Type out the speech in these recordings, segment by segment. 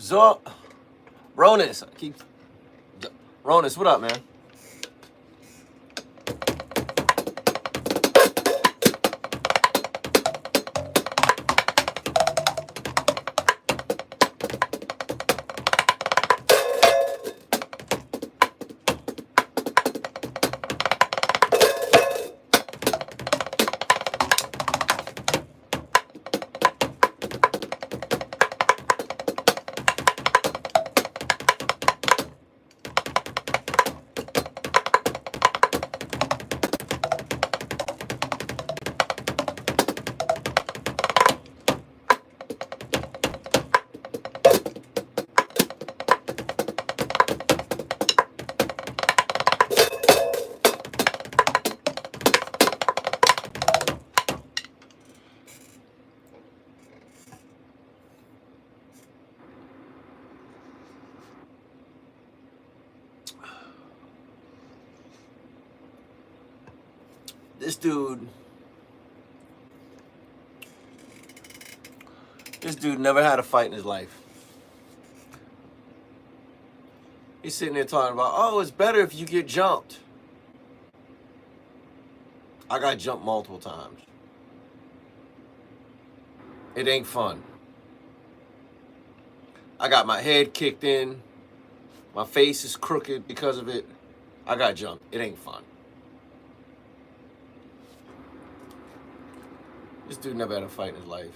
So, Ronis, Ronis, what up, man? This dude, never had a fight in his life. He's sitting there talking about, oh, it's better if you get jumped. I got jumped multiple times. It ain't fun. I got my head kicked in. My face is crooked because of it. I got jumped. It ain't fun. This dude never had a fight in his life.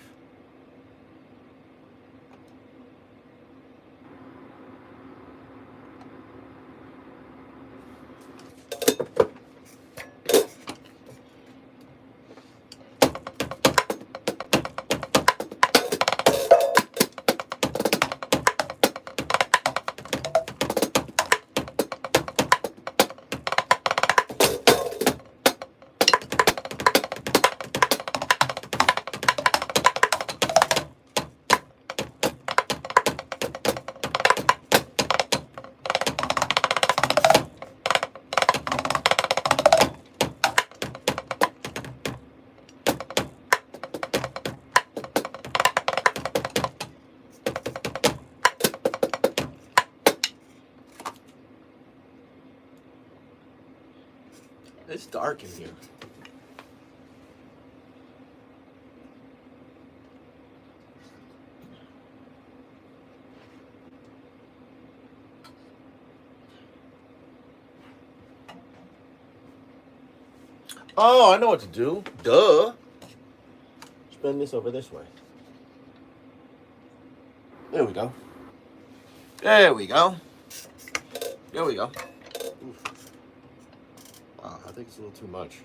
It's dark in here. Oh, I know what to do. Duh. Spin this over this way. There we go. There we go. There we go. Oof. Wow, I think it's a little too much.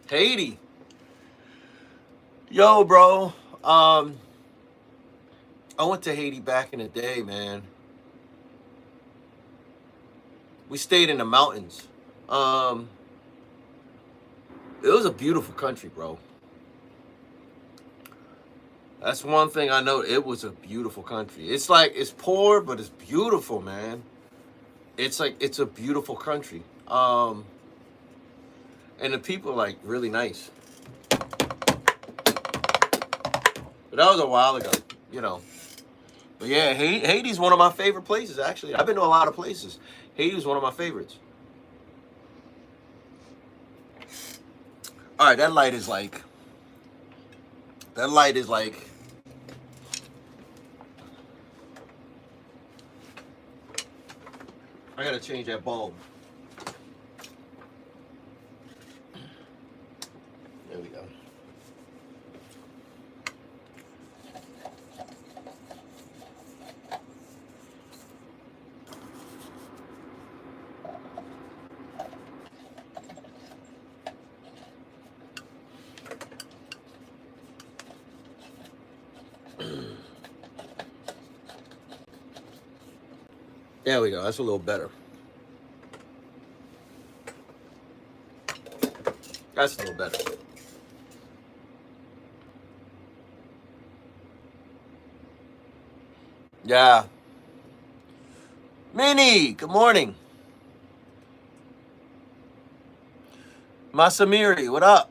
Haiti. Yo, bro. I went to Haiti back in the day, man. We stayed in the mountains. It was a beautiful country, bro. That's one thing I know. It was a beautiful country. It's like, it's poor, but it's beautiful, man. It's like, it's a beautiful country. And the people are like really nice. But that was a while ago, you know. But yeah, Haiti's one of my favorite places, actually. I've been to a lot of places. Haiti's one of my favorites. All right, that light is like, I gotta change that bulb. There we go. There we go. That's a little better. That's a little better. Yeah. Minnie, good morning. Masamiri, what up?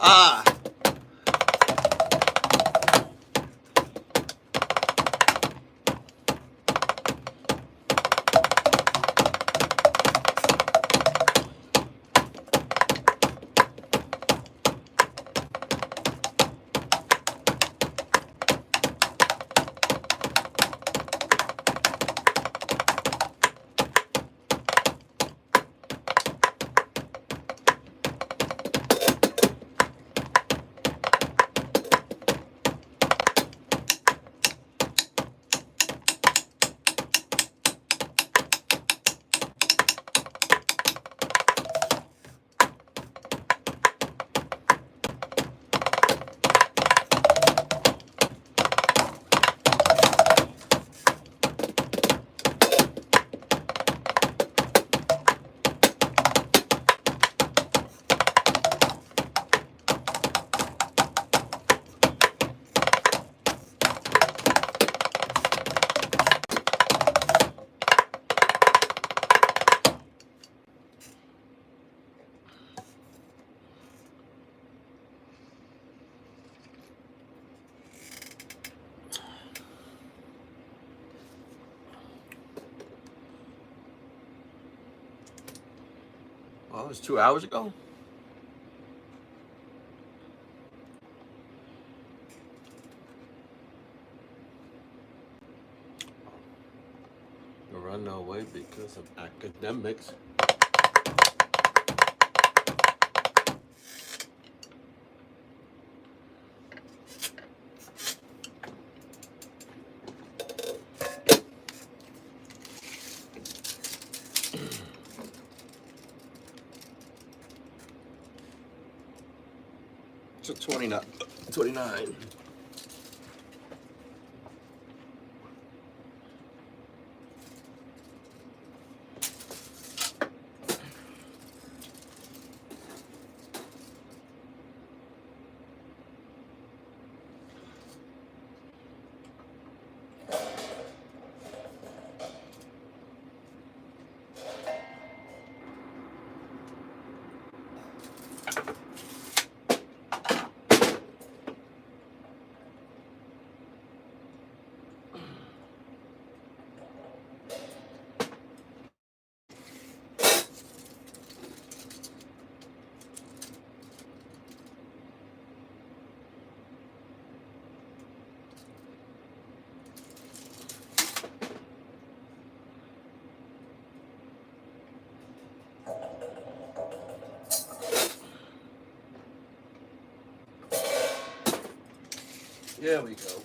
Ah. Well, it was 2 hours ago. You'll run away because of academics. So 29. 29. There we go.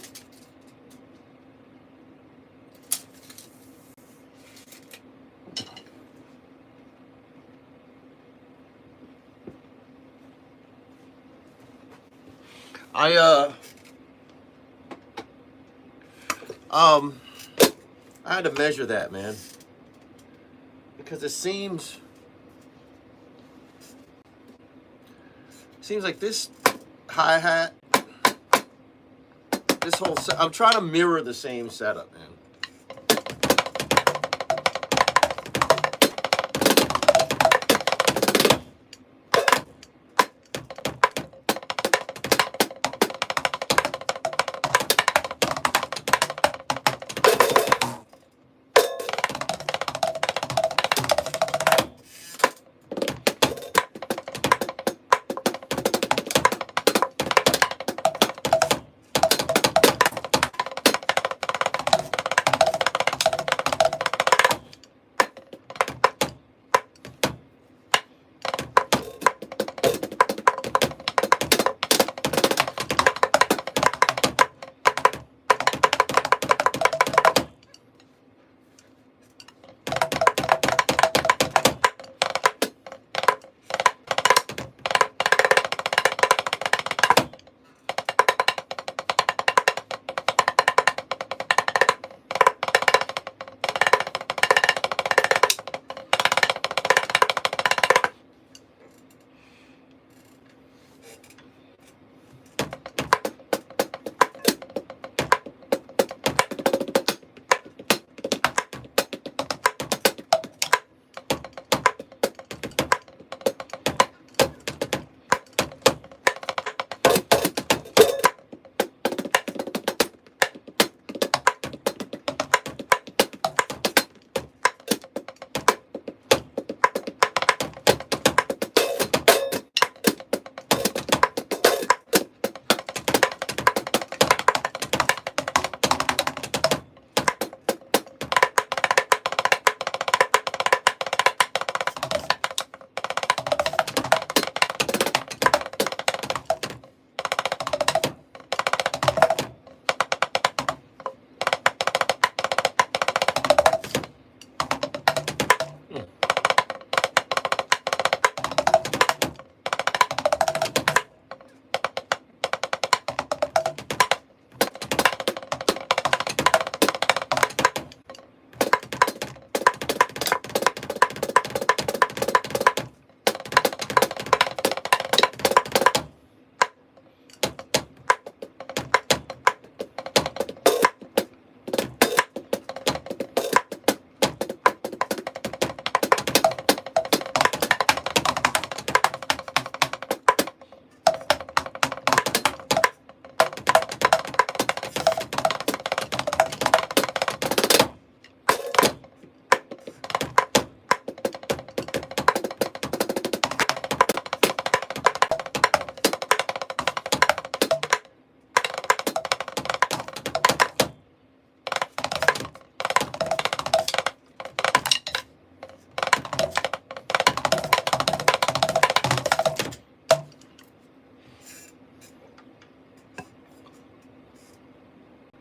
I I had to measure that, man, because it seems like this hi-hat, this whole set, I'm trying to mirror the same setup, man.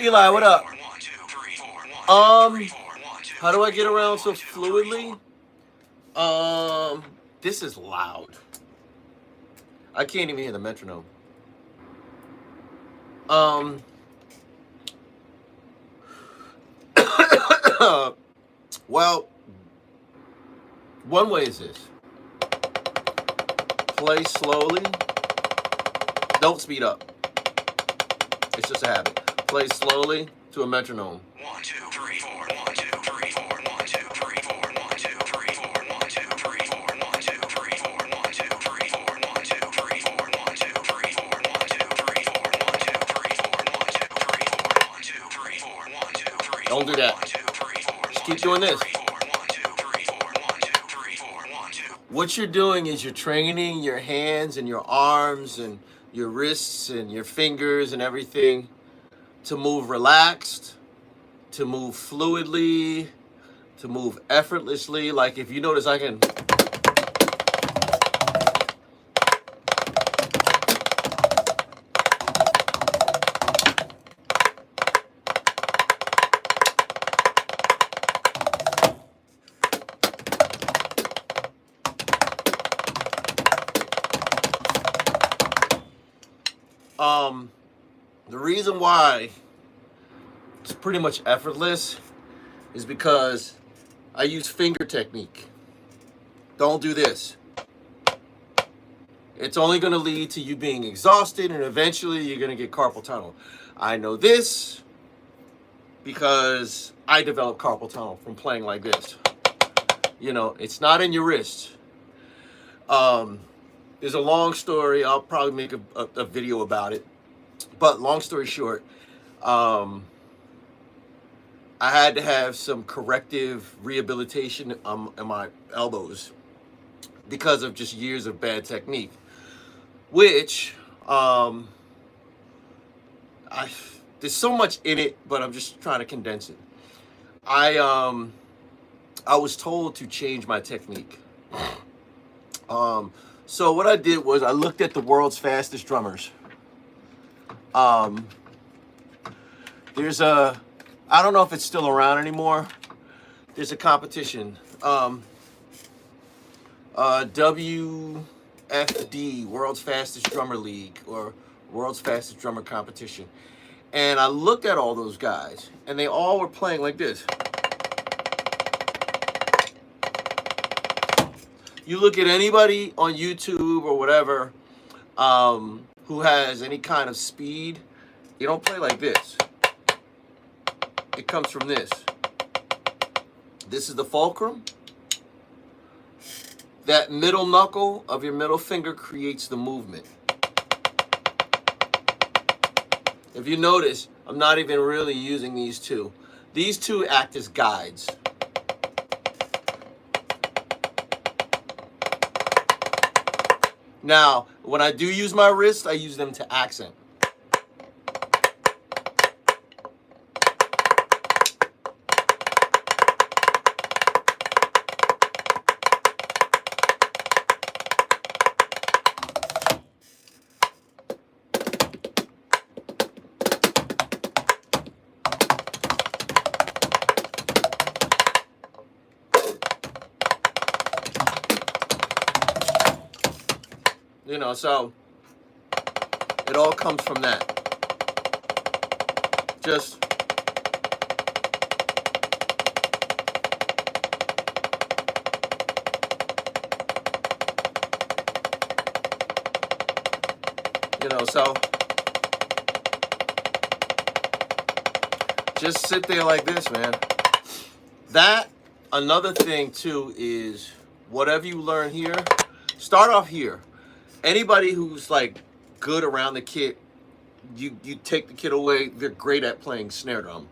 Eli, what up? How do I get around so fluidly? This is loud. I can't even hear the metronome. Well, one way is this. Play slowly. Don't speed up. It's just a habit. Play slowly to a metronome. 1, 2, 3, 4. 1, 2, 3, 4. 1, 2, 3, 4. 1, 2, 3, 4. 1, 2, 3, 4. 1, 2, 3, 4. 1, 2, 3, 4. 1, 2, 3, 4. 1, 2, 3, 4. 1, 2, 3, 4. 1, 2, 3, 4. 1, 2, 3, 4. 1, 2, 3, 4. Don't do that. Just keep doing this. What you're doing is you're training your hands and your arms and your wrists and your fingers and everything to move relaxed, to move fluidly, to move effortlessly. Like if you notice, I can. The reason why it's pretty much effortless is because I use finger technique. Don't do this. It's only going to lead to you being exhausted, and eventually you're going to get carpal tunnel. I know this because I developed carpal tunnel from playing like this. You know, it's not in your wrist. There's a long story. I'll probably make a video about it. But long story short, I had to have some corrective rehabilitation in my elbows because of just years of bad technique, which there's so much in it, but I'm just trying to condense it. I was told to change my technique. So what I did was I looked at the world's fastest drummers. There's I don't know if it's still around anymore. There's a competition. WFD, World's Fastest Drummer League, or World's Fastest Drummer Competition. And I looked at all those guys, and they all were playing like this. You look at anybody on YouTube or whatever, who has any kind of speed, you don't play like this. It comes from this. This is the fulcrum. That middle knuckle of your middle finger creates the movement. If you notice, I'm not even really using these two. These two act as guides. Now, when I do use my wrists, I use them to accent. You know, so it all comes from that. Just so just sit there like this, man. That, another thing too, is whatever you learn here, start off here. Anybody who's like good around the kit, you take the kit away, they're great at playing snare drum.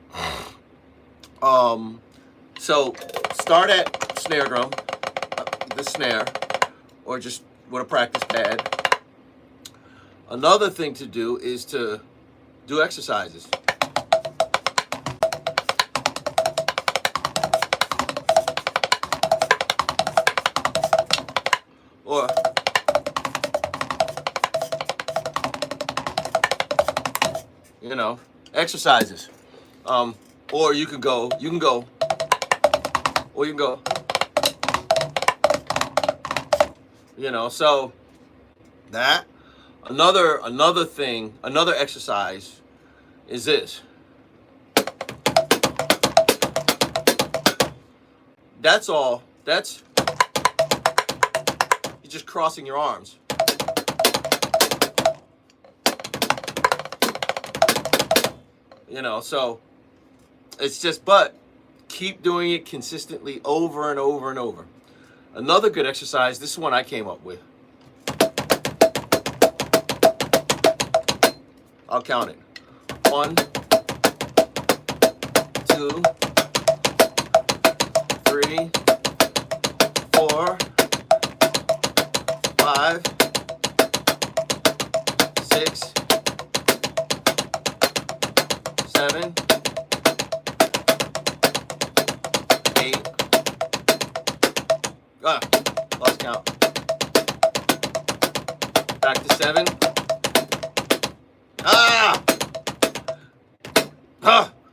So start at snare drum, the snare, or just with a practice pad. Another thing to do is to do exercises. Or exercises. Or you can go, or you can go. So that. Another thing, another exercise is this. That's all. That's, you're just crossing your arms. So it's just, but keep doing it consistently over and over and over. Another good exercise, this is one I came up with. I'll count it. 1, 2, 3, 4, 5, 6, 7, 8. Lost count. Back to 7.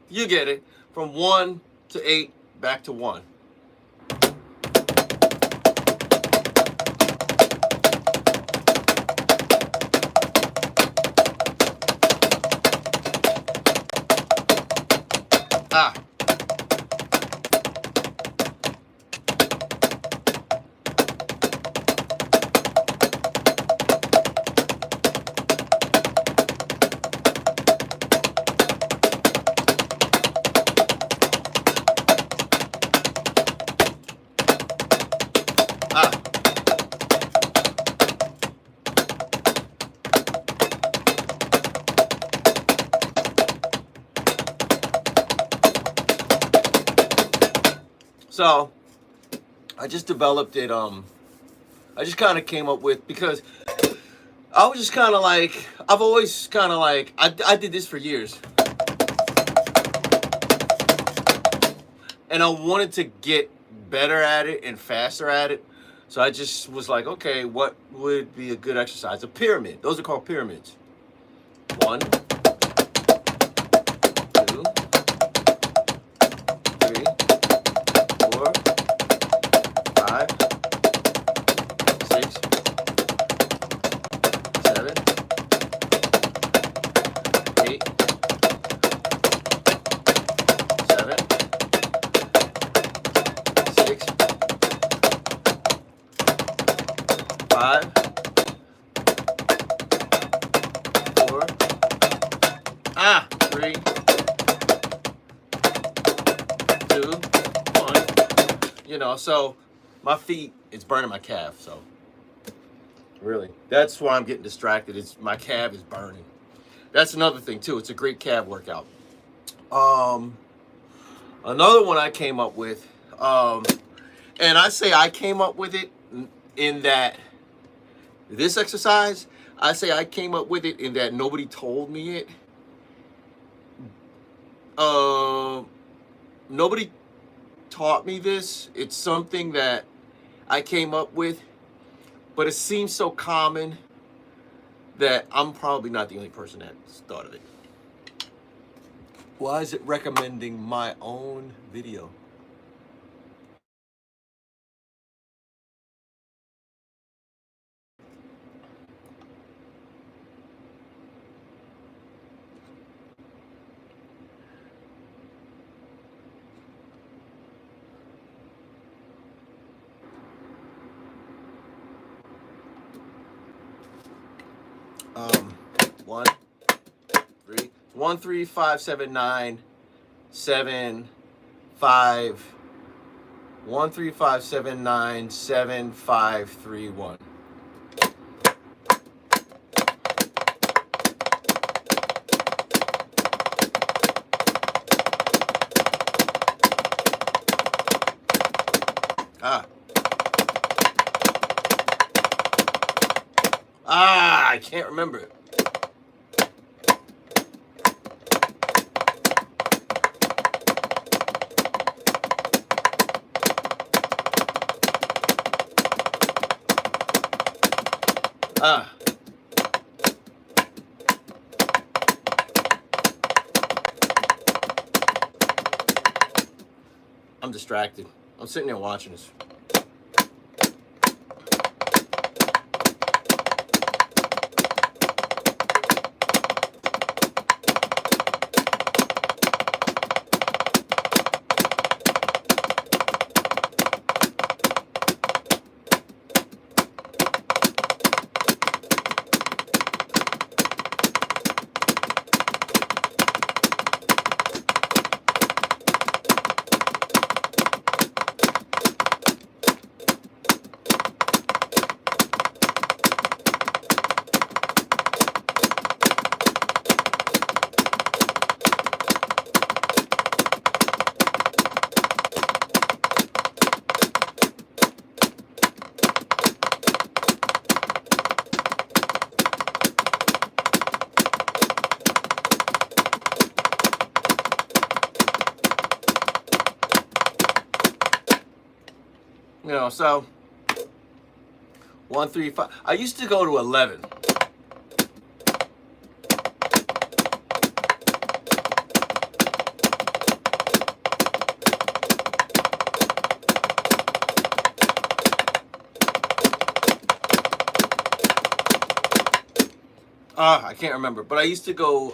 You get it. From 1 to 8, back to 1. So I just developed it. I just kind of came up with, because I was just kind of like, I've always kind of like, I did this for years. And I wanted to get better at it and faster at it. So I just was like, okay, what would be a good exercise? A pyramid. Those are called pyramids. 1, 2, 3, 4, 5, 6, 7, 8, 7, 6, 5, 4, 3, 2, 1. So my feet, it's burning my calf. So really, that's why I'm getting distracted. It's my calf is burning. That's another thing too. It's a great calf workout. Another one I came up with, and I say I came up with it in that This exercise, I say I came up with it in that nobody told me it. Uh, Nobody taught me this. It's something that I came up with, but it seems so common that I'm probably not the only person that's thought of it. Why is it recommending my own video? Um, one, three, 13579 75 13579 7531. I can't remember it. I'm distracted. I'm sitting there watching this. You know, so 135. I used to go to 11. I can't remember, but I used to go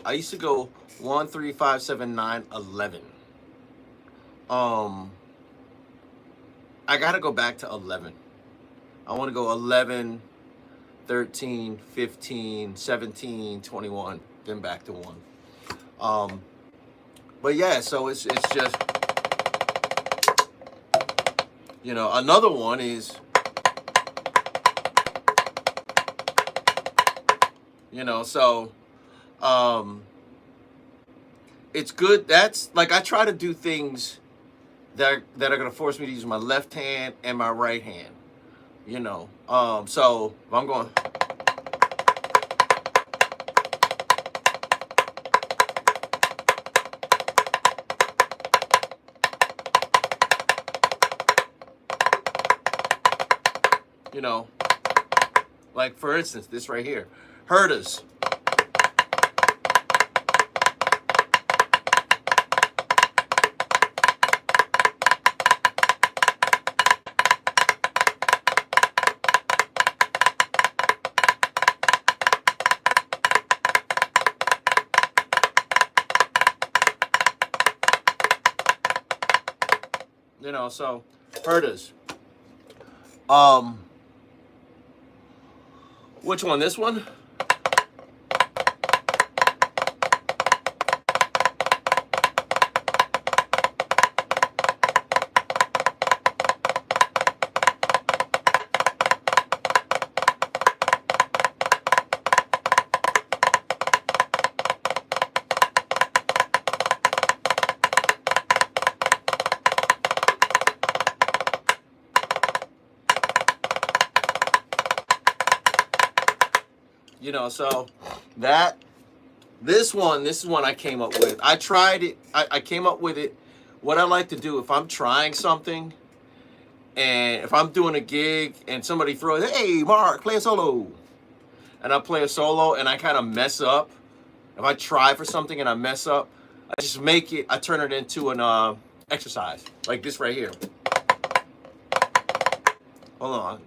1, 3, 5, 7, 9, 11. I gotta go back to 11. I want to go 11, 13, 15, 17, 21, then back to 1. But yeah, so it's just, you know, another one is, you know, so it's good. That's like, I try to do things that are gonna force me to use my left hand and my right hand. You know, so if I'm going, you know, like for instance, this right here, herders. You know, so herders. Which one? This one? So that this is one I came up with. I tried it. I came up with it. What I like to do if I'm trying something, and if I'm doing a gig and somebody throws, hey, Mark, play a solo. And I play a solo and I kind of mess up. If I try for something and I mess up, I just I turn it into an exercise. Like this right here. Hold on.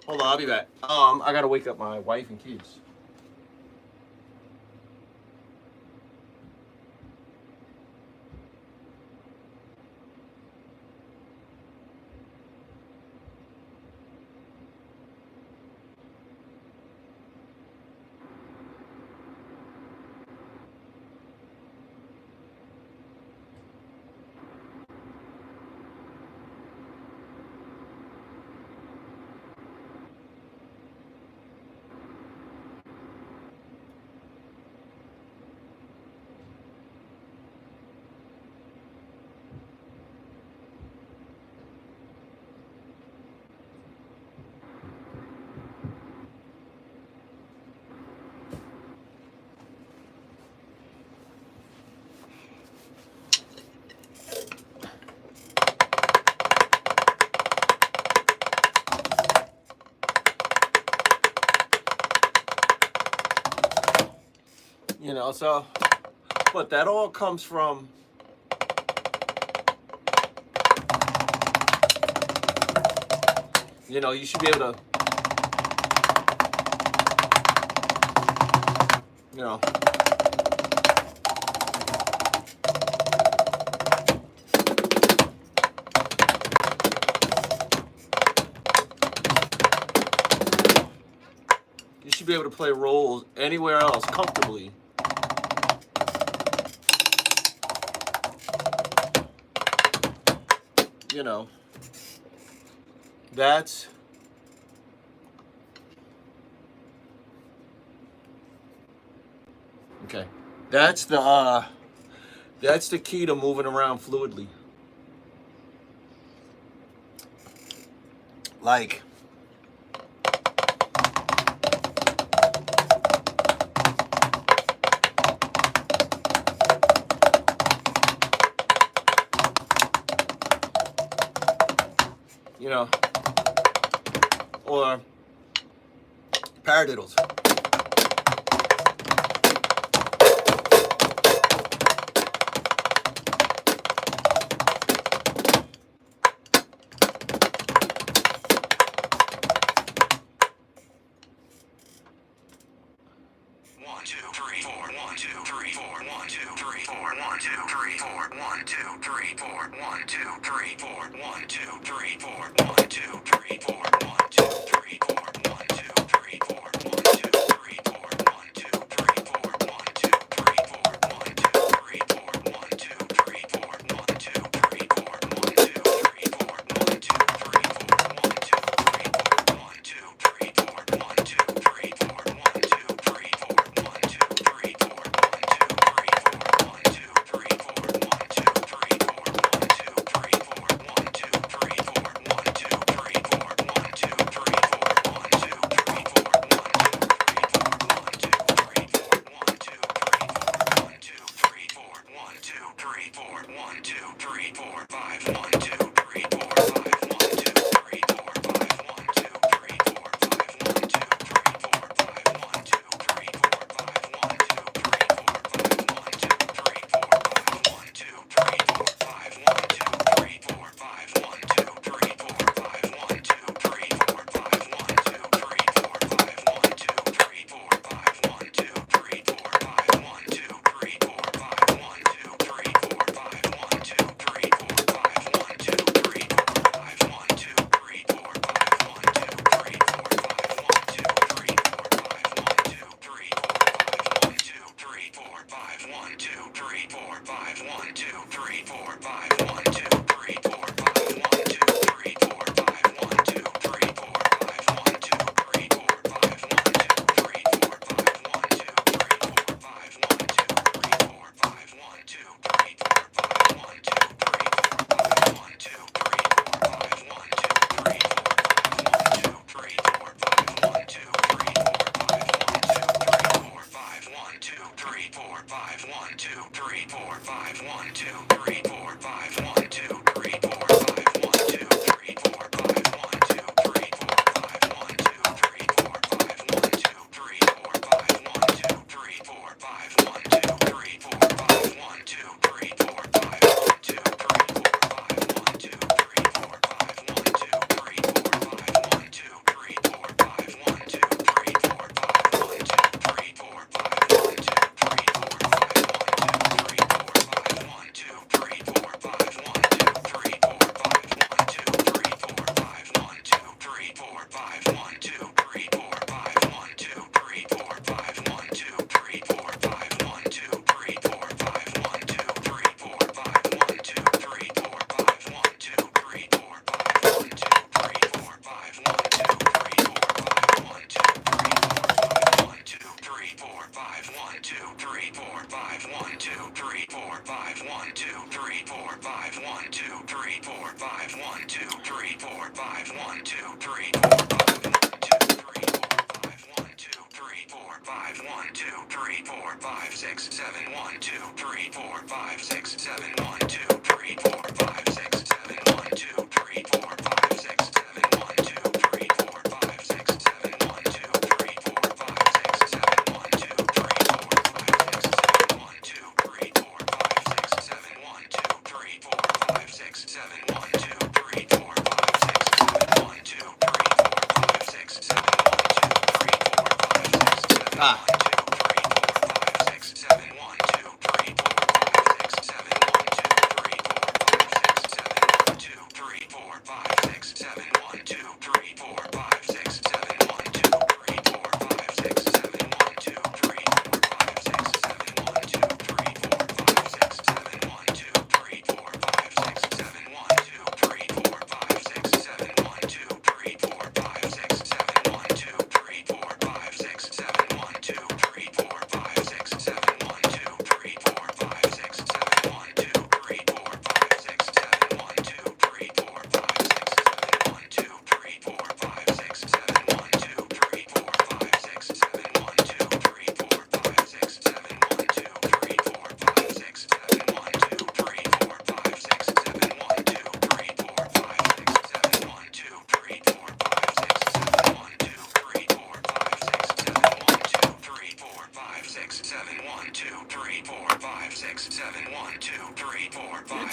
Hold on, I'll be back. I gotta wake up my wife and kids. So, but that all comes from, you should be able to, you should be able to play roles anywhere else comfortably. That's okay. That's the key to moving around fluidly. Like, or paradiddles.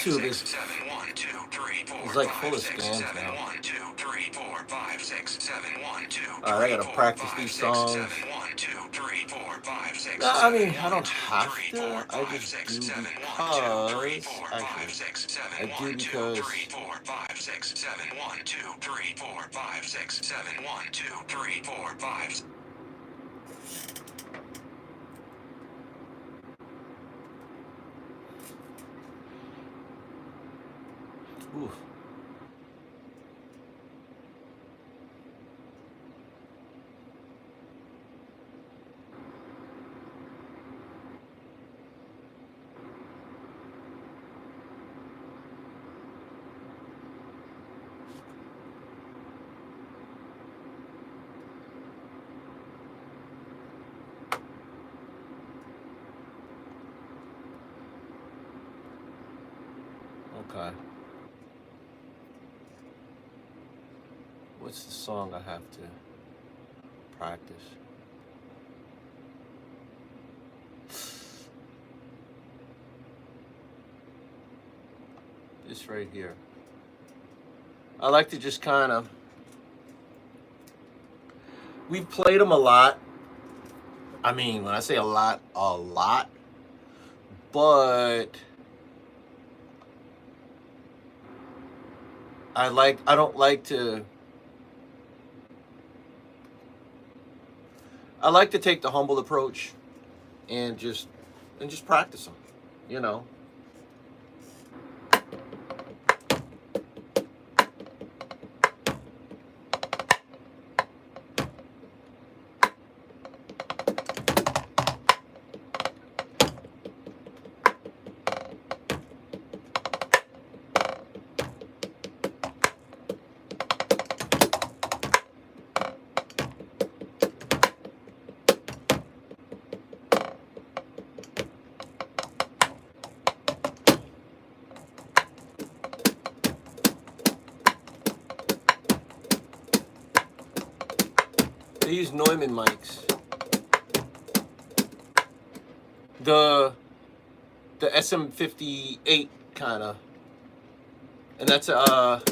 YouTube is like full of scams now. Alright, I gotta practice these songs. No, I mean, I don't have to. I just do because. Actually, I do because. Ooh. Okay. What's the song I have to practice? This right here. I like to just kind of. We've played them a lot. I mean, when I say a lot. But I don't like to. I like to take the humble approach and just practice them, you know. use Neumann mics. The SM58 kind of, and that's a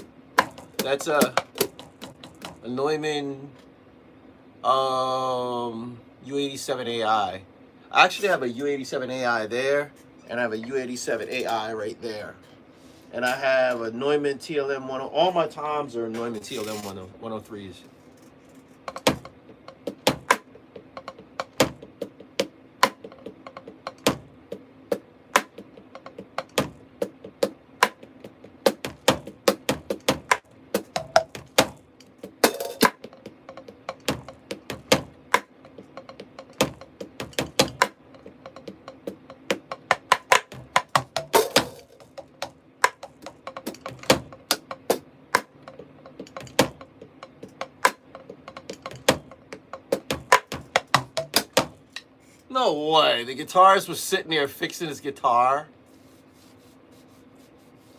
Neumann U87AI. I actually have a U87AI there, and I have a U87AI right there. And I have a Neumann TLM 10. All my toms are Neumann TLM 103s. No way. The guitarist was sitting there fixing his guitar.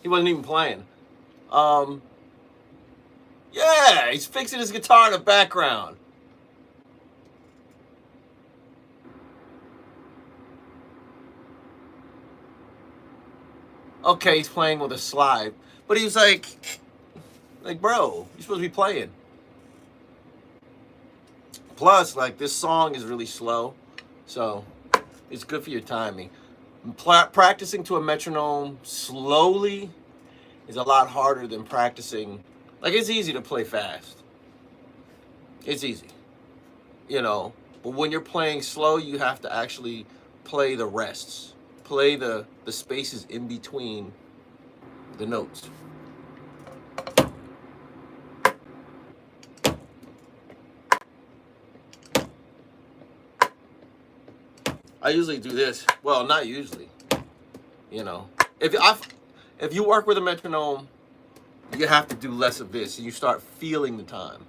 He wasn't even playing. Yeah, he's fixing his guitar in the background. Okay, he's playing with a slide. But he was like, bro, you're supposed to be playing. Plus, like, this song is really slow. So, it's good for your timing. Practicing to a metronome slowly is a lot harder than practicing. Like, it's easy to play fast. It's easy. You know, but when you're playing slow, you have to actually play the rests. Play the spaces in between the notes. I usually do this. Well, not usually. You know, if you work with a metronome, you have to do less of this, and you start feeling the time.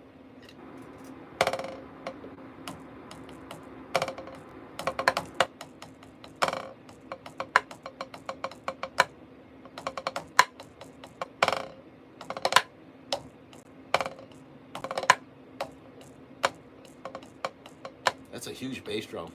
That's a huge bass drum.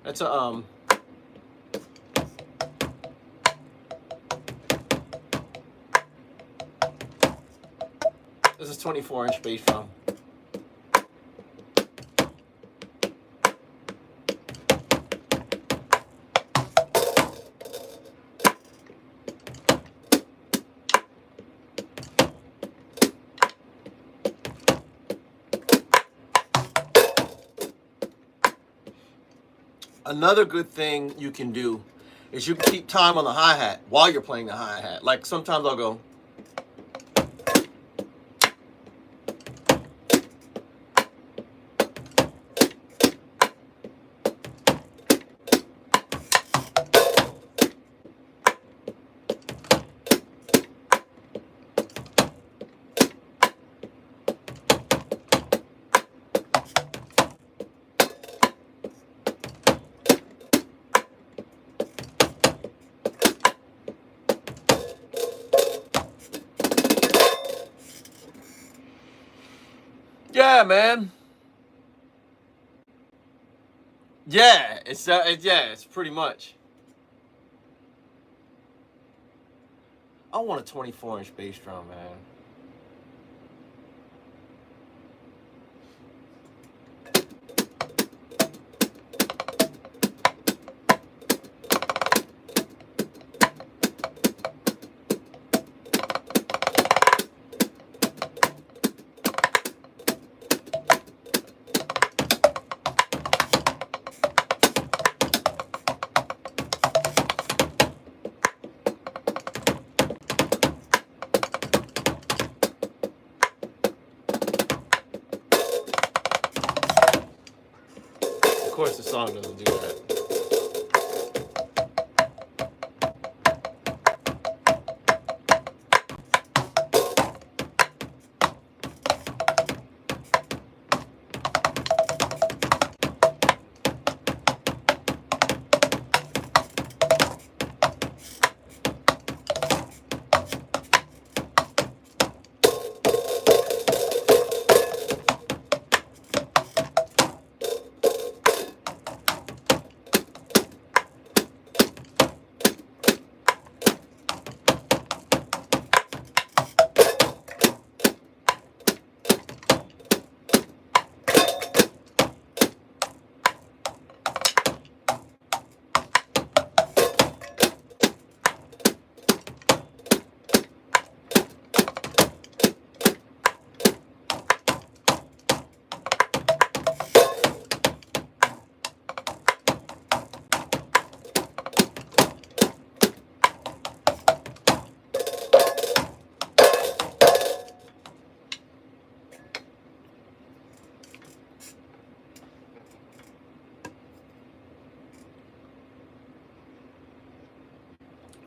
That's a this is 24-inch bass drum. Another good thing you can do is you can keep time on the hi-hat while you're playing the hi-hat. Like, sometimes I'll go. Yeah, man. Yeah, it's pretty much. I want a 24-inch bass drum, man. song doesn't do that.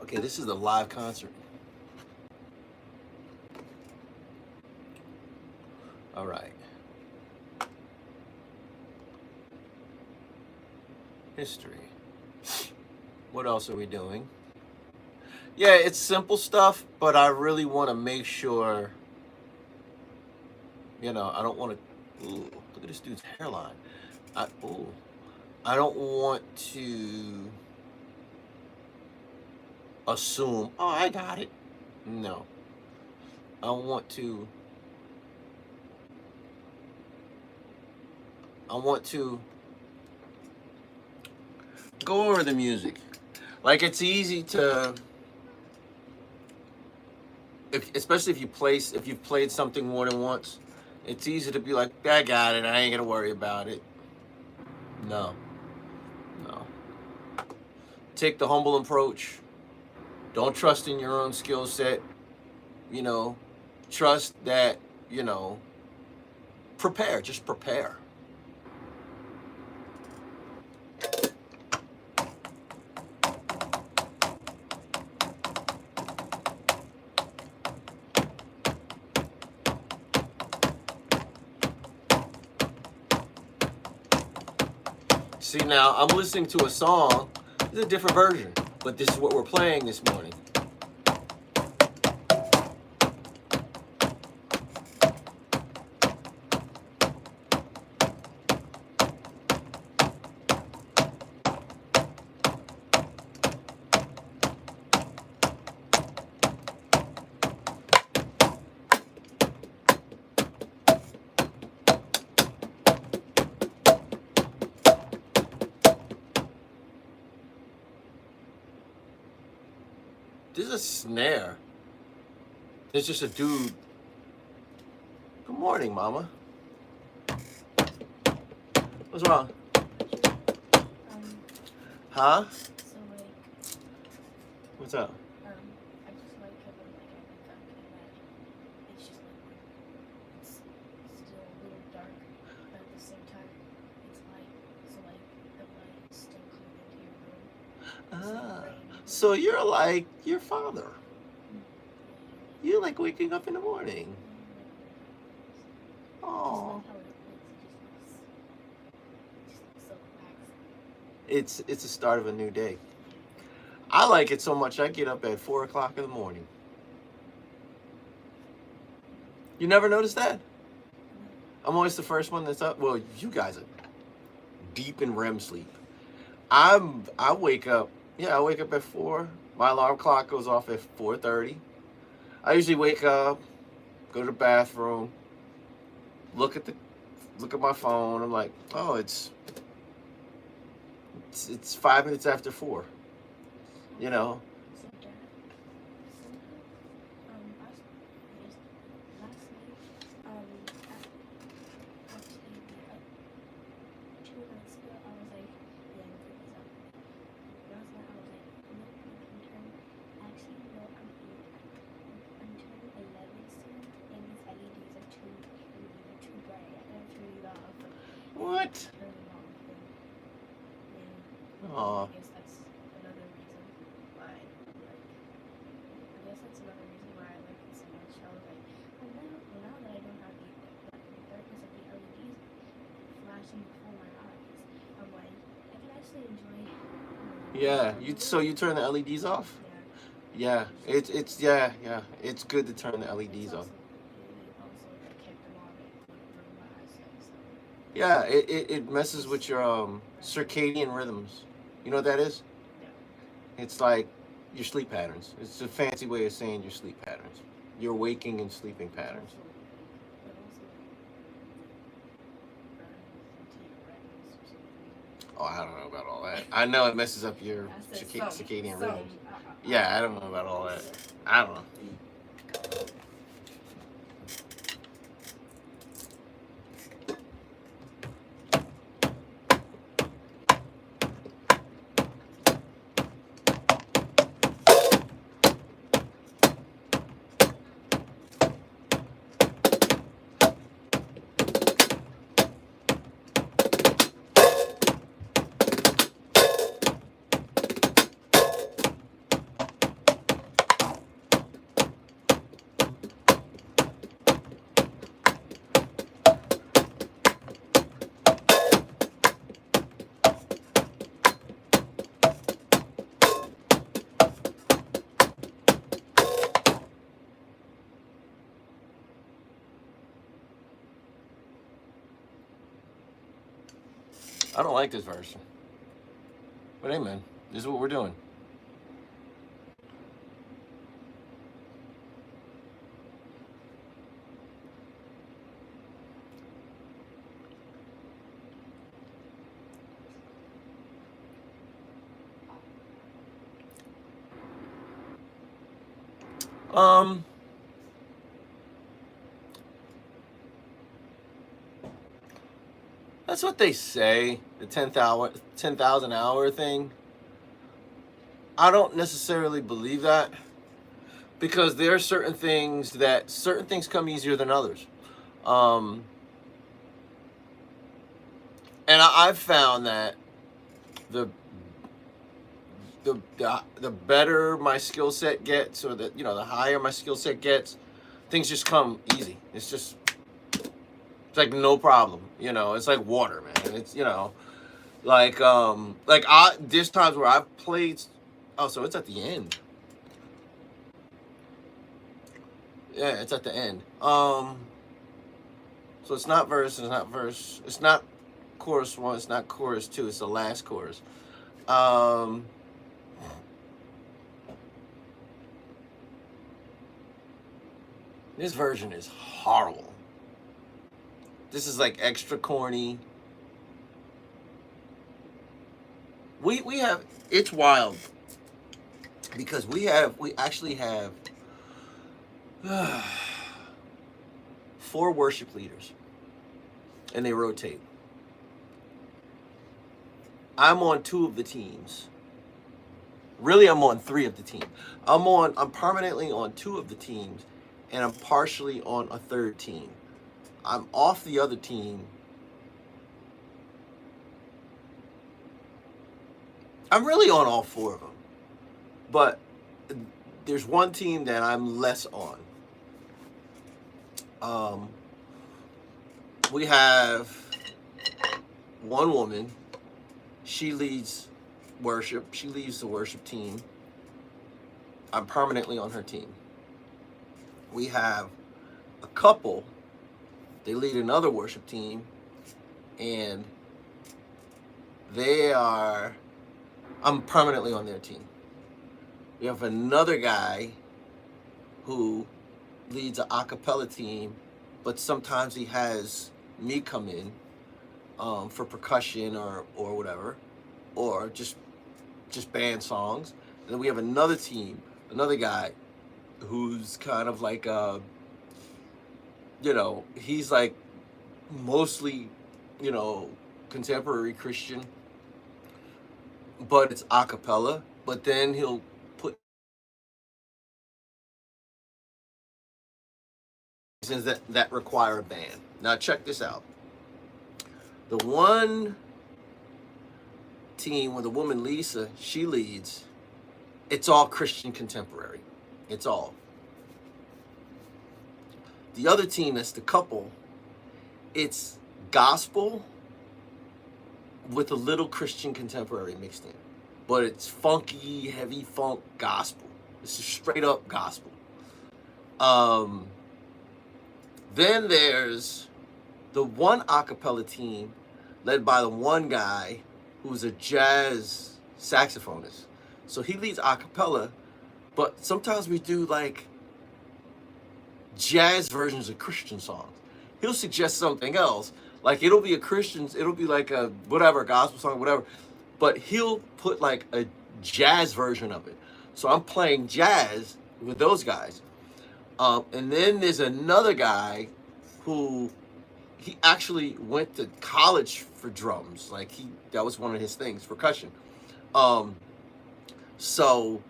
Okay, this is the live concert. All right. History. What else are we doing? Yeah, it's simple stuff, but I really want to make sure, I don't want to. Ooh, look at this dude's hairline. I don't want to assume, oh, I got it. No. I want to go over the music. Like, it's easy to, especially if you've played something more than once, it's easy to be like, I got it, I ain't gonna worry about it. No. Take the humble approach. Don't trust in your own skill set. Trust that, prepare. Just prepare. See, now I'm listening to a song. It's a different version, but this is what we're playing this morning. This is a snare. It's just a dude. Good morning, Mama. What's wrong? Huh? So like, What's up? I just like it when like I wake up and it's just like it's still a little dark, but at the same time it's light. So like the light is still coming into your room. So you're like your father. You like waking up in the morning. Oh. So it's the start of a new day. I like it so much I get up at 4 o'clock in the morning. You never noticed that? I'm always the first one that's up. Well, you guys are deep in REM sleep. I wake up. Yeah, I wake up at 4. My alarm clock goes off at 4:30. I usually wake up, go to the bathroom, look at my phone. I'm like, oh, it's 5 minutes after 4. You know. What? Yeah. You turn the LEDs off? Yeah. It's good to turn the LEDs off. Yeah, it messes with your circadian rhythms. You know what that is? It's like your sleep patterns. It's a fancy way of saying your sleep patterns. Your waking and sleeping patterns. Oh, I don't know about all that. I know it messes up your circadian rhythms. Yeah, I don't know about all that. I don't know. I don't like this version. But hey, man, this is what we're doing. Um, that's what they say. The 10,000 hour thing. I don't necessarily believe that because there are certain things come easier than others. Um, and I've found that the the better my skill set gets, or the higher my skill set gets, things just come easy. It's like no problem. It's like water, man. It's there's times where I've played. Oh, so it's at the end. Yeah, it's at the end. So it's not verse. It's not verse. It's not chorus 1. It's not chorus 2. It's the last chorus. This version is horrible. This is like extra corny. We have it's wild because we actually have 4 worship leaders, and they rotate. I'm on 2 of the teams. Really, I'm on 3 of the team. I'm permanently on 2 of the teams, and I'm partially on a 3rd team. I'm off the other team. I'm really on all 4 of them. But there's one team that I'm less on. We have one woman. She leads worship. She leads the worship team. I'm permanently on her team. We have a couple. They lead another worship team, and I'm permanently on their team. We have another guy who leads an a cappella team, but sometimes he has me come in for percussion or whatever, or just band songs. And then we have another team, another guy who's kind of like he's like mostly contemporary Christian, but it's a cappella. But then he'll put things that require a band. Now check this out. The one team with the woman Lisa, she leads, it's all Christian contemporary. It's all. The other team, that's the couple, it's gospel with a little Christian contemporary mixed in. but it's funky, heavy funk gospel. It's just straight up gospel. Um, then there's the one a cappella team led by the one guy who's a jazz saxophonist. So he leads a cappella, but sometimes we do like jazz versions of Christian songs. He'll suggest something else. Like it'll be it'll be like a whatever, gospel song, whatever. But he'll put like a jazz version of it. So I'm playing jazz with those guys. And then there's another guy who he actually went to college for drums. Like that was one of his things, percussion. So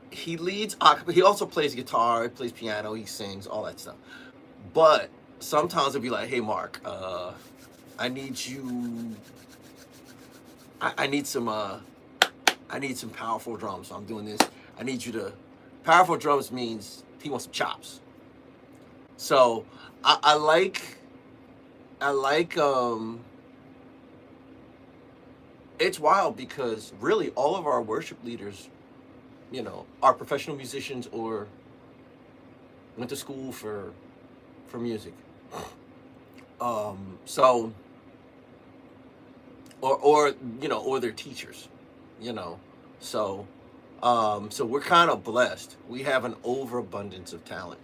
he leads acapella. He also plays guitar, he plays piano, he sings, all that stuff. But sometimes it'll be like, hey Mark, I need you. I need some powerful drums. So I'm doing this. I need you to. Powerful drums means he wants some chops. So I like it's wild because really all of our worship leaders, are professional musicians or went to school for music. So or they're teachers, So so we're kind of blessed. We have an overabundance of talent.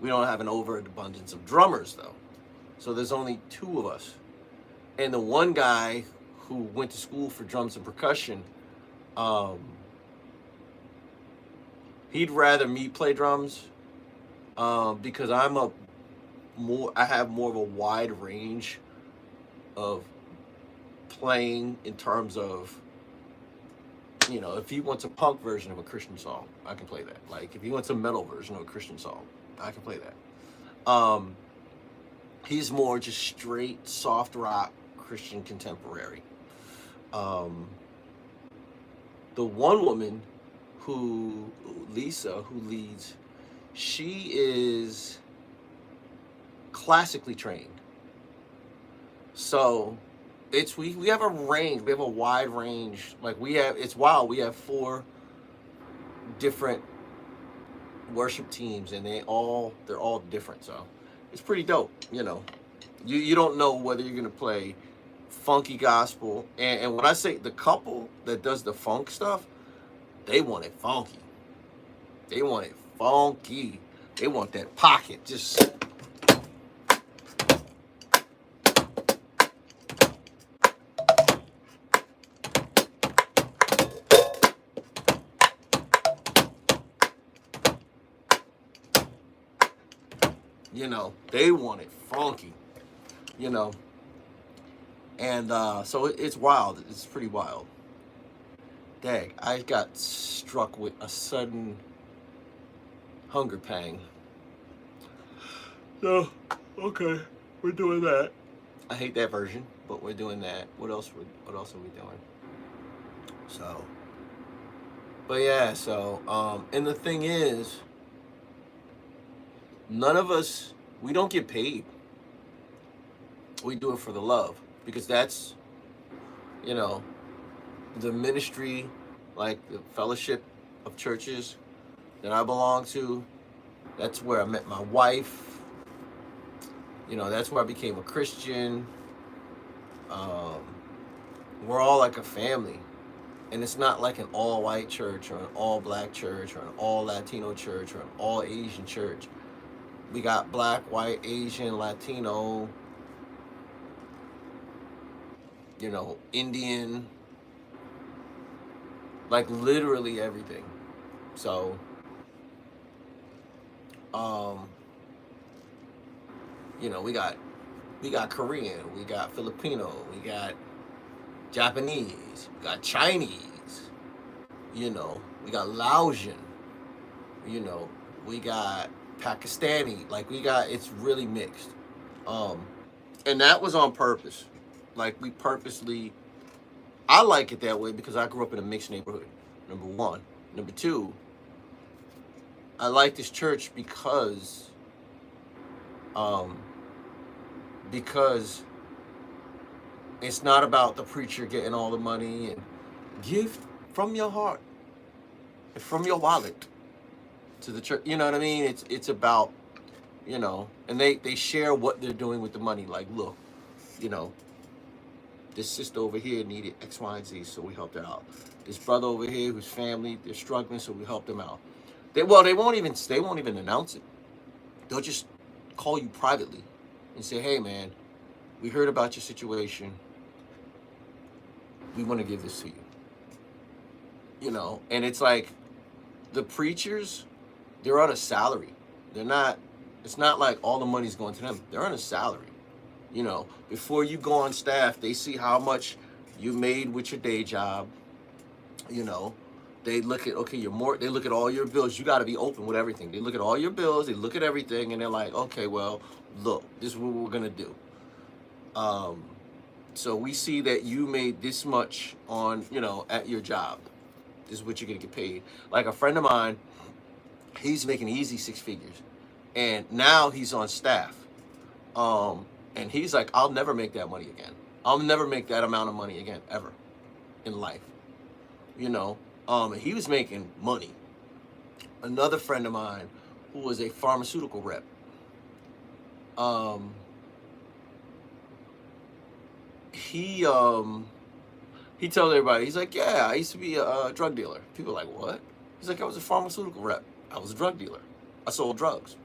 We don't have an overabundance of drummers though. So there's only 2 of us. And the one guy who went to school for drums and percussion, he'd rather me play drums because I have more of a wide range of playing in terms of, if he wants a punk version of a Christian song, I can play that. Like if he wants a metal version of a Christian song, I can play that. He's more just straight soft rock Christian contemporary. The one woman Lisa, who leads, she is classically trained. So we have a range, we have a wide range. Like it's wild. We have 4 different worship teams and they're all different. So it's pretty dope. You don't know whether you're gonna play funky gospel, and when I say the couple that does the funk stuff, they want it funky. They want it funky. They want that pocket just. They want it funky, and so it's wild. It's pretty wild. Dang, I got struck with a sudden hunger pang. So, okay, we're doing that. I hate that version, but we're doing that. What else are we doing? So, but yeah, and the thing is, none of us, we don't get paid. We do it for the love because that's, the ministry, like the fellowship of churches that I belong to. That's where I met my wife. That's where I became a Christian. We're all like a family. And it's not like an all-white church or an all-black church or an all-Latino church or an all-Asian church. We got black, white, Asian, Latino, Indian, like literally everything. So, we got Korean, we got Filipino, we got Japanese, we got Chinese, we got Laotian, we got Pakistani, it's really mixed. And that was on purpose. Like we purposely, I like it that way because I grew up in a mixed neighborhood, number 1. Number 2, I like this church because It's not about the preacher getting all the money. And give from your heart and from your wallet to the church. You know what I mean? It's about, and they share what they're doing with the money. Like, look, you know, this sister over here needed X, Y, and Z, so we helped her out. This brother over here whose family, they're struggling, so we helped them out. They won't even announce it. They'll just call you privately and say, hey man, we heard about your situation. We want to give this to you. And it's like the preachers, they're on a salary. It's not like all the money's going to them. They're on a salary. Before you go on staff, they see how much you made with your day job. They look at, okay, they look at all your bills. You got to be open with everything. They look at all your bills, they look at everything, and they're like, okay, well, look, this is what we're going to do. So we see that you made this much on, at your job. This is what you're going to get paid. Like a friend of mine, he's making easy 6 figures. And now he's on staff. And he's like, I'll never make that money again. I'll never make that amount of money again, ever, in life. And he was making money. Another friend of mine who was a pharmaceutical rep, he tells everybody, he's like, yeah, I used to be a drug dealer. People are like, what? He's like, I was a pharmaceutical rep. I was a drug dealer. I sold drugs.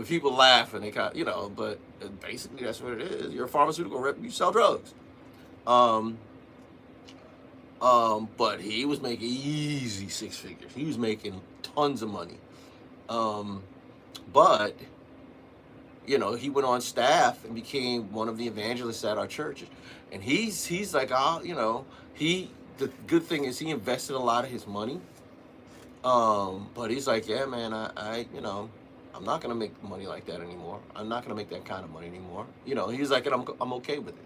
People laugh and they kind of, but basically that's what it is. You're a pharmaceutical rep, you sell drugs. But he was making easy 6 figures. He was making tons of money. But he went on staff and became one of the evangelists at our church. And he's like, the good thing is he invested a lot of his money. But he's like, yeah, man, I'm not going to make money like that anymore. I'm not going to make that kind of money anymore. He's like, and I'm okay with it.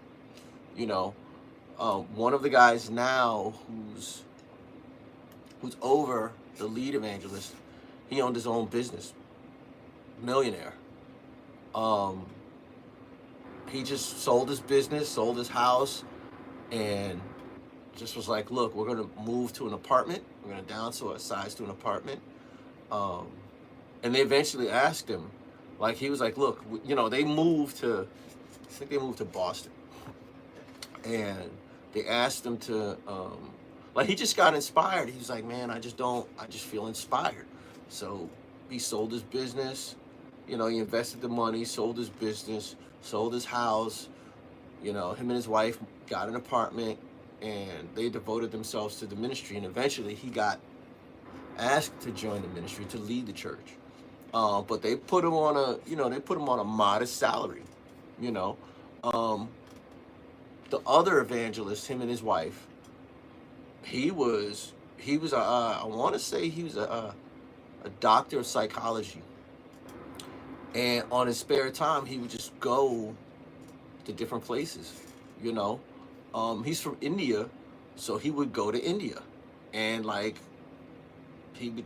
One of the guys now who's over the lead evangelist, he owned his own business. Millionaire. He just sold his business, sold his house, and just was like, look, we're going to move to an apartment. We're going to downsize to an apartment. And they eventually asked him, like, he was like, look, they moved to, I think they moved to Boston. And they asked him to, he just got inspired. He was like, man, I just feel inspired. So he sold his business, he invested the money, sold his business, sold his house, him and his wife got an apartment, and they devoted themselves to the ministry. And eventually he got asked to join the ministry, to lead the church. But they put him on a modest salary, The other evangelist, him and his wife, he was I want to say he was a doctor of psychology. And on his spare time, he would just go to different places, He's from India, so he would go to India, and he would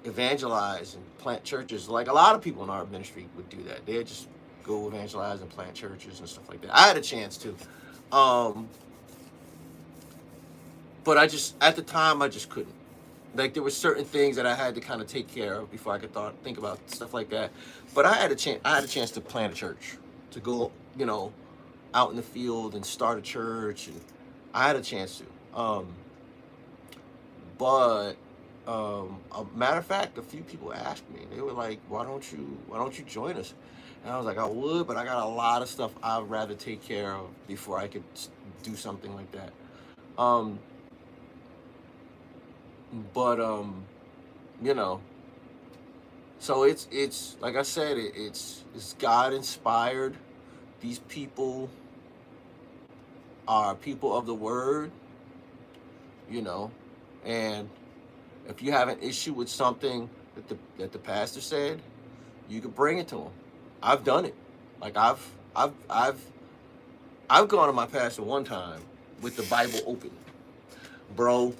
evangelize and plant churches. Like a lot of people in our ministry would do that. They'd just go evangelize and plant churches and stuff like that. I had a chance to. But at the time, I just couldn't. There were certain things that I had to kind of take care of before I could think about stuff like that. But I had a chance to plant a church, to go, out in the field and start a church, and I had a chance to. But a matter of fact, a few people asked me. They were like, "Why don't you join us?" And I was like, "I would, but I got a lot of stuff I'd rather take care of before I could do something like that." So it's like I said, it's God inspired. These people are people of the word, and if you have an issue with something that the pastor said, you could bring it to him. I've done it. I've gone to my pastor one time with the Bible open. Bro,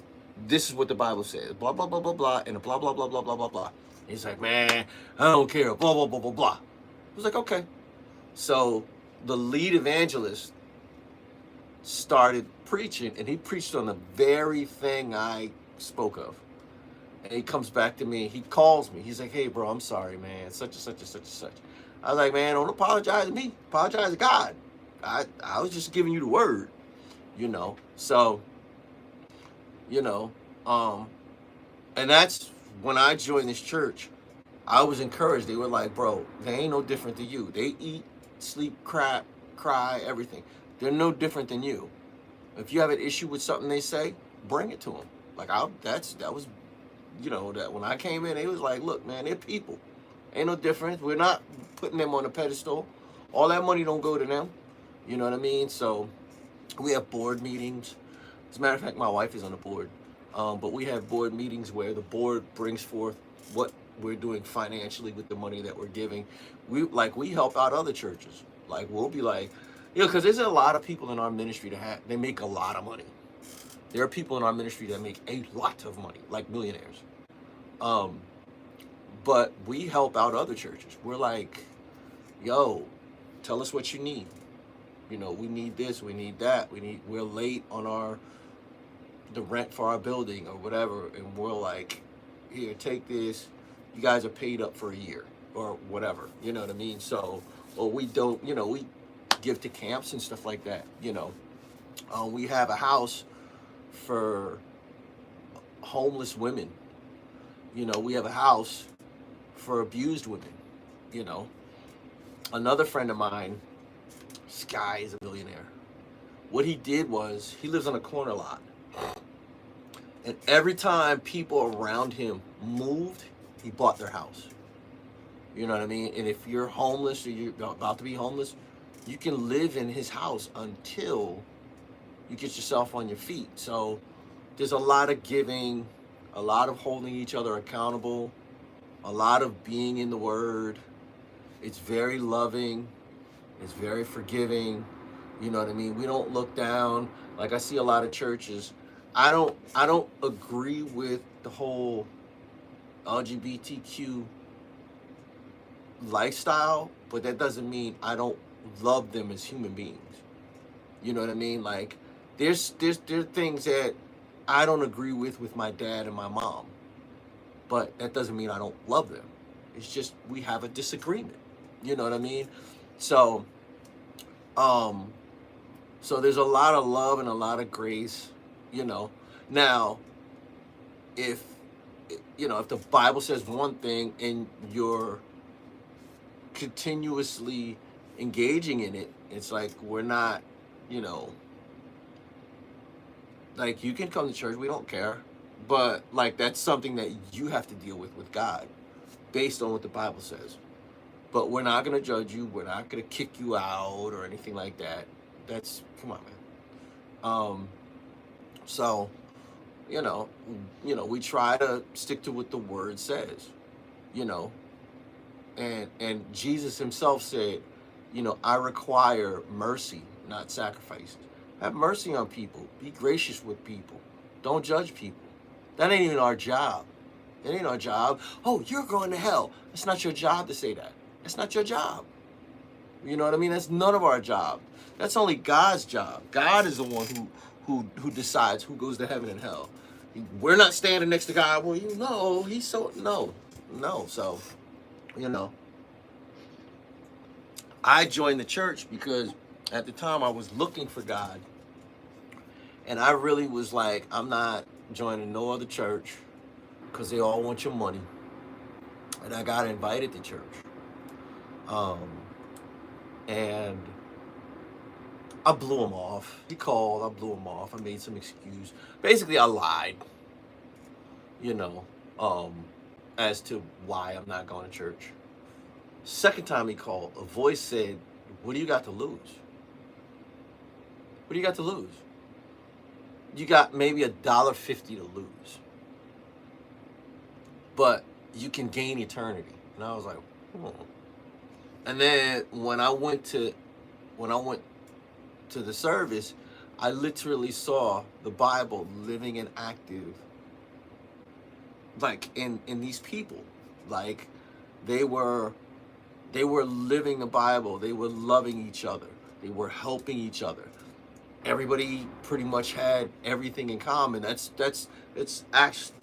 this is what the Bible says. Blah, blah, blah, blah, blah, and blah, blah, blah, blah, blah, blah, blah. He's like, man, I don't care. Blah, blah, blah, blah, blah. I was like, okay. So the lead evangelist started preaching, and he preached on the very thing I spoke of. And he comes back to me, he calls me, he's like, hey bro, I'm sorry, man, such and such and such and such. I was like, man, don't apologize to me, apologize to God. I was just giving you the word, you know. So, you know, and that's when I joined this church. I was encouraged. They were like, bro, they ain't no different than you. They eat, sleep, crap, cry, everything. They're no different than you. If you have an issue with something they say, bring it to them. Like that was, you know, that when I came in, they was like, look, man, they're people. Ain't no difference. We're not putting them on a pedestal. All that money don't go to them. You know what I mean? So we have board meetings. As a matter of fact, my wife is on the board. But we have board meetings where the board brings forth what we're doing financially with the money that we're giving. We help out other churches. Like we'll be like, you know, because there's a lot of people in our ministry that they make a lot of money. There are people in our ministry that make a lot of money, like millionaires. But we help out other churches. We're like, yo, tell us what you need. You know, we need this, we need that, we're late on the rent for our building or whatever, and we're like, here, take this. You guys are paid up for a year or whatever. You know what I mean? So, or we don't, you know, we give to camps and stuff like that. You know, we have a house for homeless women. You know, we have a house for abused women. You know, another friend of mine, Sky, is a millionaire. What he did was, he lives on a corner lot. And every time people around him moved, he bought their house. You know what I mean? And if you're homeless or you're about to be homeless, you can live in his house until you get yourself on your feet. So there's a lot of giving, a lot of holding each other accountable, a lot of being in the Word. It's very loving. It's very forgiving. You know what I mean? We don't look down. Like I see a lot of churches. I don't agree with the whole LGBTQ lifestyle, but that doesn't mean I don't love them as human beings. You know what I mean? Like there are things that I don't agree with my dad and my mom, but that doesn't mean I don't love them. It's just we have a disagreement. You know what I mean? So so there's a lot of love and a lot of grace, you know. Now, if the Bible says one thing and you're continuously engaging in it, it's like we're not, you know, like you can come to church, we don't care, but like that's something that you have to deal with God based on what the Bible says. But we're not going to judge you. We're not going to kick you out or anything like that. That's, come on, man. So, you know, we try to stick to what the Word says, you know. And Jesus himself said, you know, I require mercy, not sacrifices. Have mercy on people. Be gracious with people. Don't judge people. That ain't even our job. It ain't our job. Oh, you're going to hell. It's not your job to say that. It's not your job. You know what I mean? That's none of our job. That's only God's job. God is the one who decides who goes to heaven and hell. We're not standing next to God. Well, you know, he's so no. So, you know, I joined the church because at the time I was looking for God, and I really was like, I'm not joining no other church because they all want your money. And I got invited to church. And I blew him off. He called, I blew him off. I made some excuse. Basically, I lied, you know, as to why I'm not going to church. Second time he called, a voice said, what do you got to lose? What do you got to lose? You got maybe $1.50 to lose. But you can gain eternity. And I was like, And then when I went to the service, I literally saw the Bible living and active, like in these people. Like they were living the Bible. They were loving each other. They were helping each other. Everybody pretty much had everything in common. It's Acts,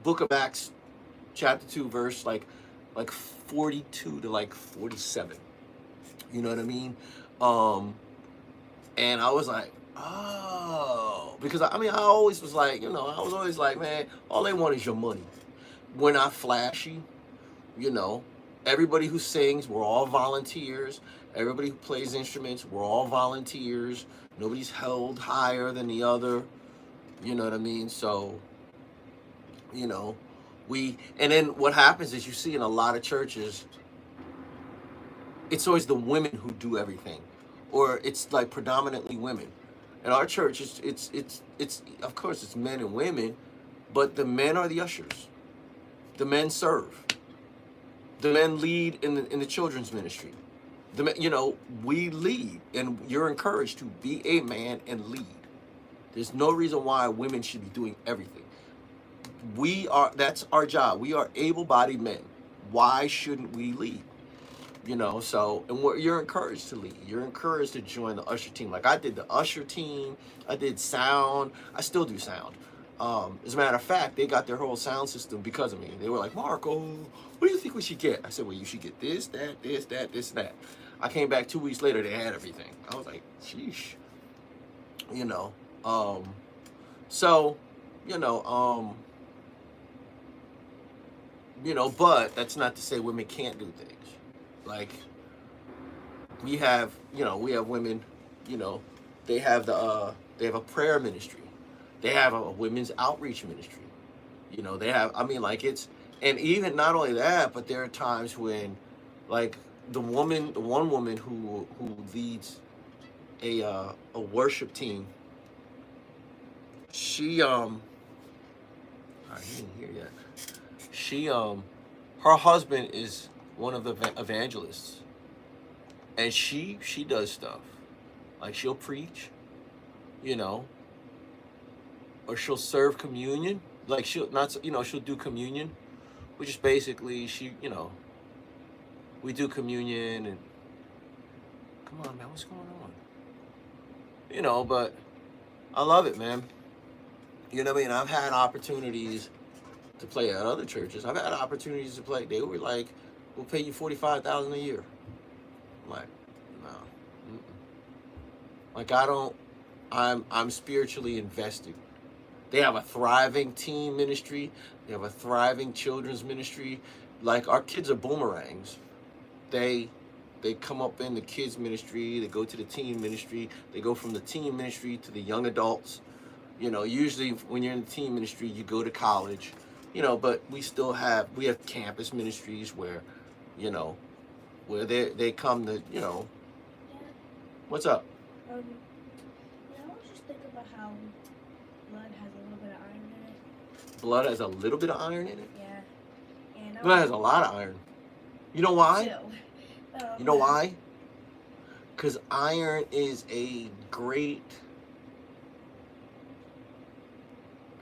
Book of Acts, chapter 2, verse like 42 to like 47. You know what I mean? Um, and I was like, oh, because I mean, I always was like, I was always like, man, all they want is your money. We're not flashy, you know. Everybody who sings, we're all volunteers. Everybody who plays instruments, we're all volunteers. Nobody's held higher than the other. You know what I mean? So, you know, and then what happens is you see in a lot of churches, it's always the women who do everything, or it's like predominantly women. In our church, it's of course it's men and women, but the men are the ushers. The men serve. The men lead in the children's ministry. The men, we lead, and you're encouraged to be a man and lead. There's no reason why women should be doing everything. That's our job. We are able-bodied men. Why shouldn't we lead? So, and you're encouraged to lead. You're encouraged to join the usher team. Like I did the usher team. I did sound. I still do sound. As a matter of fact, they got their whole sound system because of me. They were like, Marco, what do you think we should get? I said, well, you should get this, that, this, that, this, that. I came back 2 weeks later. They had everything. I was like, sheesh. You know. So, you know, but that's not to say women can't do things. Like we have women, they have they have a prayer ministry. They have a women's outreach ministry. They have, I mean, like and even not only that, but there are times when, like the one woman who leads a worship team, she I didn't hear yet. She her husband is one of the evangelists, and she does stuff like she'll preach, or she'll serve communion. Like she'll not, she'll do communion, which is basically we do communion and come on, man, what's going on? But I love it, man. You know what I mean? I've had opportunities to play at other churches. I've had opportunities to play. They were like, we'll pay you $45,000 a year. I'm like, no. Like I'm spiritually invested. They have a thriving teen ministry. They have a thriving children's ministry. Like our kids are boomerangs. They come up in the kids ministry. They go to the teen ministry. They go from the teen ministry to the young adults. Usually when you're in the teen ministry, you go to college. But we have campus ministries where, where they come to, Yeah. What's up? I was just thinking about how blood has a little bit of iron in it. Blood has a little bit of iron in it? Yeah. And Blood has a lot of iron. You know why? Chill. You know why? Because iron is a great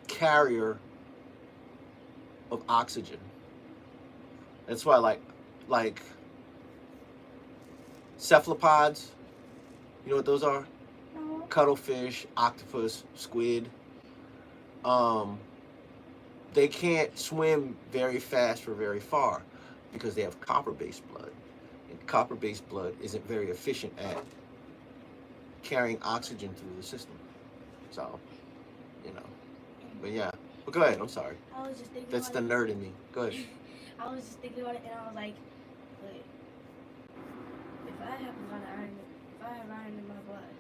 carrier of oxygen. That's why like cephalopods, you know what those are? No. Cuttlefish, octopus, squid. They can't swim very fast or very far because they have copper-based blood. And copper-based blood isn't very efficient at carrying oxygen through the system. So, but yeah. But go ahead, I'm sorry. I was just thinking That's the about nerd in me. Go ahead. I was just thinking about it, and I was like, wait, if I have iron in my blood,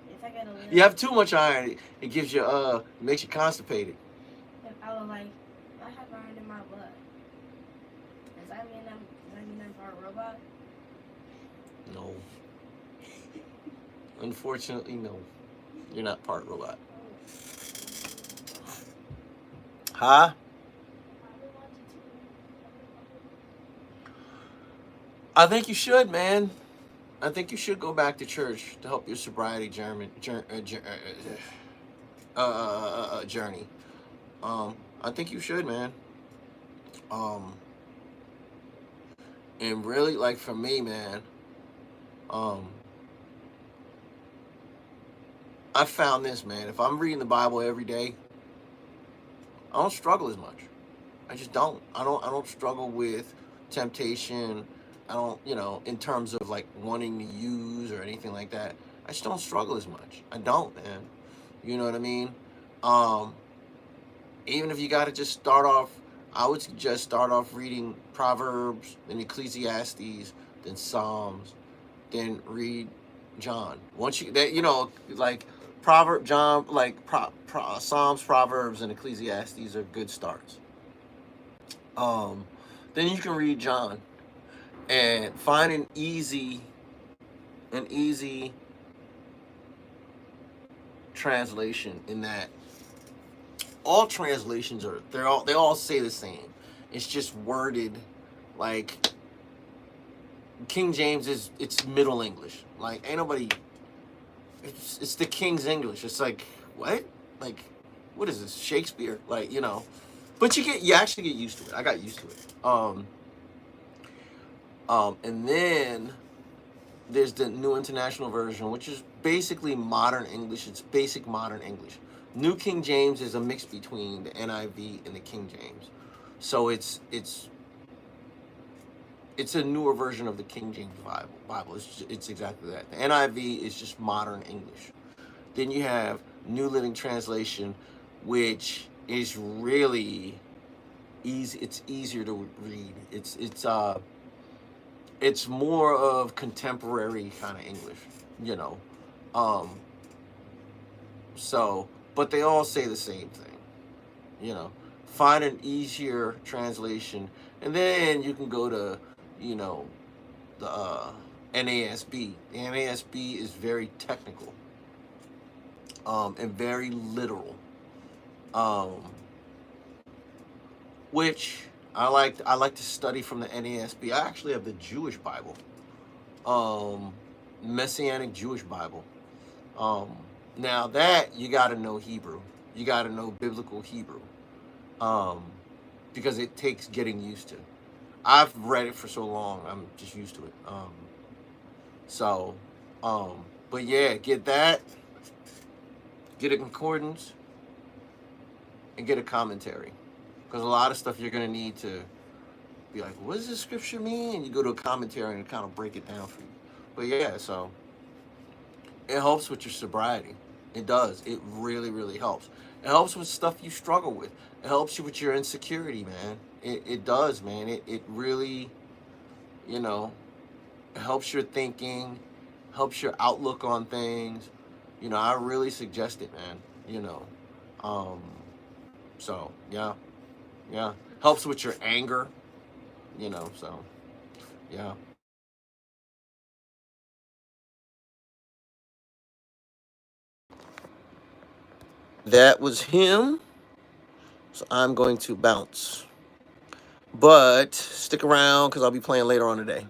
if I get a little, You have too much iron, it gives you it makes you constipated. if I was like, if I have iron in my blood, does that mean I'm part robot? No. Unfortunately, no. You're not part robot. Huh? I think you should, man. I think you should go back to church to help your sobriety journey. I think you should, man. And really, like for me, man, I found this, man. If I'm reading the Bible every day, I don't struggle as much. I just don't. I don't struggle with temptation. I don't, in terms of like wanting to use or anything like that. I just don't struggle as much. I don't, man. You know what I mean? Um, Even if you got to just start off, I would suggest start off reading Proverbs, then Ecclesiastes, then Psalms, then read John. Once you that like John, like Psalms, Proverbs, and Ecclesiastes are good starts. Um, then you can read John and find an easy translation in that. All translations they all say the same. It's just worded like King James it's Middle English. Like ain't nobody. It's the King's English. It's like what? Like what is this, Shakespeare? Like but you actually get used to it. I got used to it. And then there's the New International Version, which is basically modern English. It's basic modern English. New King James is a mix between the NIV and the King James, so it's a newer version of the King James Bible. It's exactly that. The NIV is just modern English. Then you have New Living Translation, which is really easy. It's easier to read. It's more of contemporary kind of English, you know. Um, so, but they all say the same thing, you know. Find an easier translation, and then you can go to, the NASB. The NASB is very technical, and very literal, um, which I like. I like to study from the NASB. I actually have the Jewish Bible, Messianic Jewish Bible. Um, Now that you got to know Hebrew, you got to know biblical Hebrew, um, because it takes getting used to. I've read it for so long, I'm just used to it. So, but yeah, get that, get a concordance, and get a commentary, because a lot of stuff you're gonna need to be like, what does this scripture mean? And you go to a commentary and kind of break it down for you. But yeah, so it helps with your sobriety. It does. It really, really helps. It helps with stuff you struggle with. It helps you with your insecurity, man. It does, man. It really, you know, it helps your thinking, helps your outlook on things. I really suggest it, man. Um, so yeah, yeah. Helps with your anger, so yeah. That was him. So I'm going to bounce. But stick around because I'll be playing later on today.